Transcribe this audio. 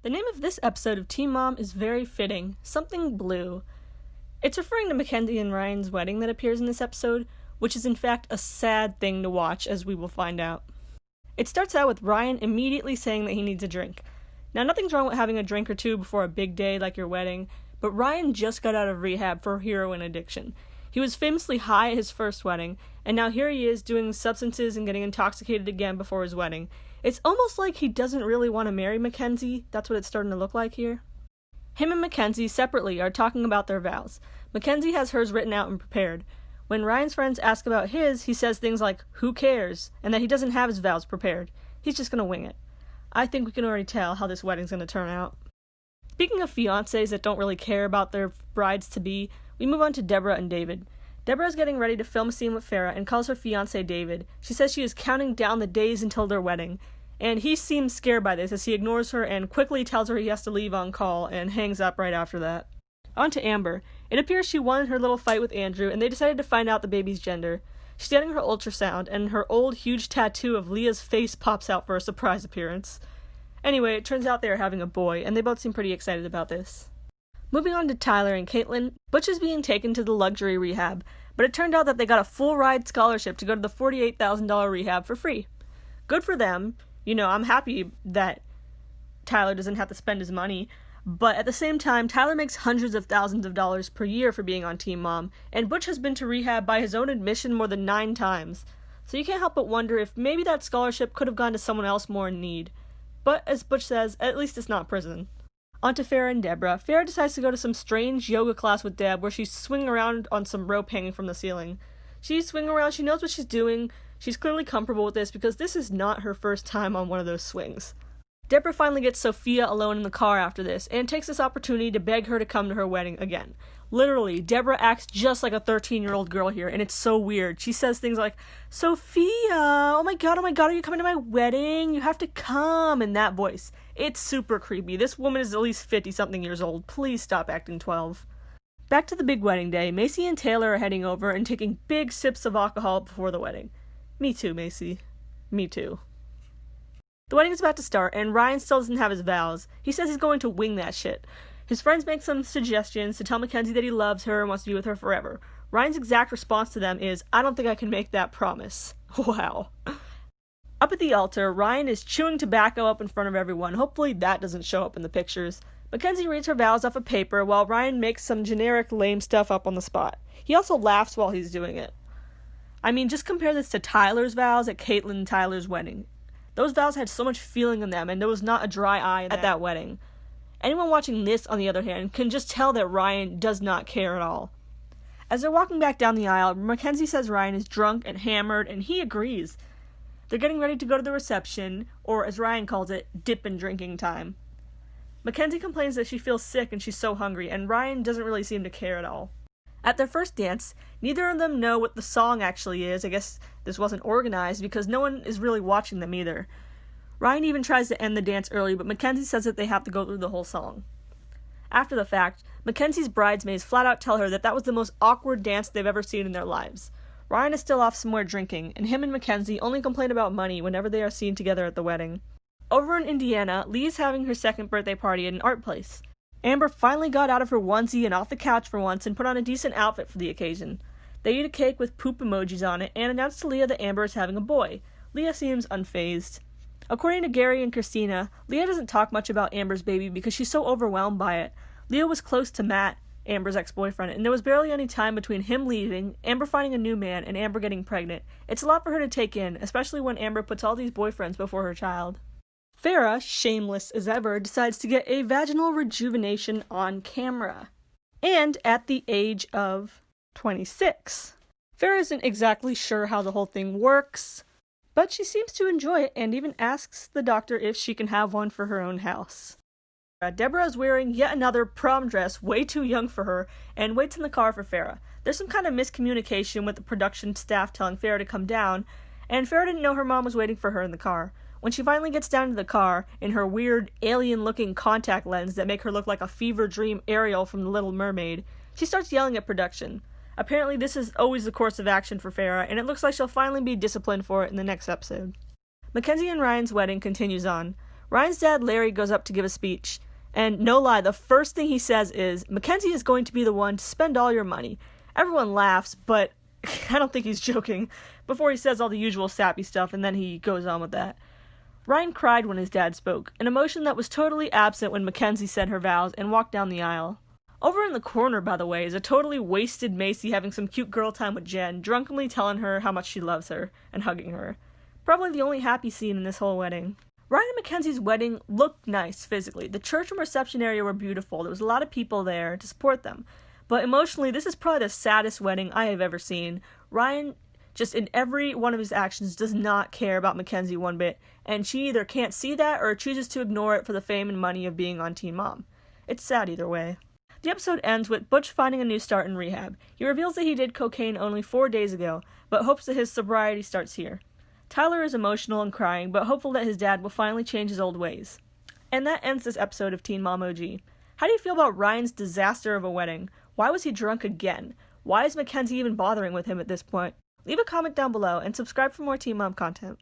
The name of this episode of Teen Mom is very fitting, Something Blue. It's referring to Mackenzie and Ryan's wedding that appears in this episode, which is in fact a sad thing to watch, as we will find out. It starts out with Ryan immediately saying that he needs a drink. Now, nothing's wrong with having a drink or two before a big day like your wedding, but Ryan just got out of rehab for heroin addiction. He was famously high at his first wedding, and now here he is doing substances and getting intoxicated again before his wedding. It's almost like he doesn't really want to marry Mackenzie. That's what it's starting to look like here. Him and Mackenzie separately are talking about their vows. Mackenzie has hers written out and prepared. When Ryan's friends ask about his, he says things like, "Who cares?" and that he doesn't have his vows prepared. He's just gonna wing it. I think we can already tell how this wedding's gonna turn out. Speaking of fiancés that don't really care about their brides-to-be, we move on to Deborah and David. Deborah is getting ready to film a scene with Farrah and calls her fiancé David. She says she is counting down the days until their wedding, and he seems scared by this as he ignores her and quickly tells her he has to leave on call and hangs up right after that. On to Amber. It appears she won her little fight with Andrew, and they decided to find out the baby's gender. She's getting her ultrasound, and her old huge tattoo of Leah's face pops out for a surprise appearance. Anyway, it turns out they are having a boy, and they both seem pretty excited about this. Moving on to Tyler and Caitlin, Butch is being taken to the luxury rehab, but it turned out that they got a full ride scholarship to go to the $48,000 rehab for free. Good for them. You know, I'm happy that Tyler doesn't have to spend his money, but at the same time, Tyler makes hundreds of thousands of dollars per year for being on Teen Mom, and Butch has been to rehab by his own admission more than 9 times. So you can't help but wonder if maybe that scholarship could have gone to someone else more in need. But as Butch says, at least it's not prison. On to Farrah and Deborah. Farrah decides to go to some strange yoga class with Deb where she's swinging around on some rope hanging from the ceiling. She's swinging around, she knows what she's doing, she's clearly comfortable with this because this is not her first time on one of those swings. Deborah finally gets Sophia alone in the car after this, and takes this opportunity to beg her to come to her wedding again. Literally, Deborah acts just like a 13-year-old girl here, and it's so weird. She says things like, "Sophia, oh my god, are you coming to my wedding? You have to come," in that voice. It's super creepy. This woman is at least 50-something years old. Please stop acting 12. Back to the big wedding day, Macy and Taylor are heading over and taking big sips of alcohol before the wedding. Me too, Macy. Me too. The wedding is about to start, and Ryan still doesn't have his vows. He says he's going to wing that shit. His friends make some suggestions to tell Mackenzie that he loves her and wants to be with her forever. Ryan's exact response to them is, "I don't think I can make that promise." Wow. Up at the altar, Ryan is chewing tobacco up in front of everyone. Hopefully that doesn't show up in the pictures. Mackenzie reads her vows off a paper while Ryan makes some generic lame stuff up on the spot. He also laughs while he's doing it. I mean, just compare this to Tyler's vows at Caitlin and Tyler's wedding. Those vows had so much feeling in them, and there was not a dry eye at that wedding. Anyone watching this, on the other hand, can just tell that Ryan does not care at all. As they're walking back down the aisle, Mackenzie says Ryan is drunk and hammered, and he agrees. They're getting ready to go to the reception, or as Ryan calls it, dippin' drinking time. Mackenzie complains that she feels sick and she's so hungry, and Ryan doesn't really seem to care at all. At their first dance, neither of them know what the song actually is. I guess this wasn't organized because no one is really watching them either. Ryan even tries to end the dance early, but Mackenzie says that they have to go through the whole song. After the fact, Mackenzie's bridesmaids flat out tell her that that was the most awkward dance they've ever seen in their lives. Ryan is still off somewhere drinking, and him and Mackenzie only complain about money whenever they are seen together at the wedding. Over in Indiana, Lee is having her second birthday party at an art place. Amber finally got out of her onesie and off the couch for once and put on a decent outfit for the occasion. They eat a cake with poop emojis on it and announce to Leah that Amber is having a boy. Leah seems unfazed. According to Gary and Christina, Leah doesn't talk much about Amber's baby because she's so overwhelmed by it. Leah was close to Matt, Amber's ex-boyfriend, and there was barely any time between him leaving, Amber finding a new man, and Amber getting pregnant. It's a lot for her to take in, especially when Amber puts all these boyfriends before her child. Farrah, shameless as ever, decides to get a vaginal rejuvenation on camera. And at the age of 26. Farrah isn't exactly sure how the whole thing works, but she seems to enjoy it and even asks the doctor if she can have one for her own house. Deborah is wearing yet another prom dress way too young for her and waits in the car for Farrah. There's some kind of miscommunication with the production staff telling Farrah to come down, and Farrah didn't know her mom was waiting for her in the car. When she finally gets down to the car, in her weird, alien-looking contact lens that make her look like a fever dream Ariel from The Little Mermaid, she starts yelling at production. Apparently this is always the course of action for Farrah, and it looks like she'll finally be disciplined for it in the next episode. Mackenzie and Ryan's wedding continues on. Ryan's dad, Larry, goes up to give a speech, and no lie, the first thing he says is, Mackenzie is going to be the one to spend all your money. Everyone laughs, but I don't think he's joking, before he says all the usual sappy stuff, and then he goes on with that. Ryan cried when his dad spoke, an emotion that was totally absent when Mackenzie said her vows and walked down the aisle. Over in the corner, by the way, is a totally wasted Macy having some cute girl time with Jen, drunkenly telling her how much she loves her, and hugging her. Probably the only happy scene in this whole wedding. Ryan and Mackenzie's wedding looked nice physically. The church and reception area were beautiful. There was a lot of people there to support them. But emotionally, this is probably the saddest wedding I have ever seen. Ryan, just in every one of his actions, does not care about Mackenzie one bit, and she either can't see that or chooses to ignore it for the fame and money of being on Teen Mom. It's sad either way. The episode ends with Butch finding a new start in rehab. He reveals that he did cocaine only 4 days ago, but hopes that his sobriety starts here. Tyler is emotional and crying, but hopeful that his dad will finally change his old ways. And that ends this episode of Teen Mom OG. How do you feel about Ryan's disaster of a wedding? Why was he drunk again? Why is Mackenzie even bothering with him at this point? Leave a comment down below and subscribe for more Teen Mom content.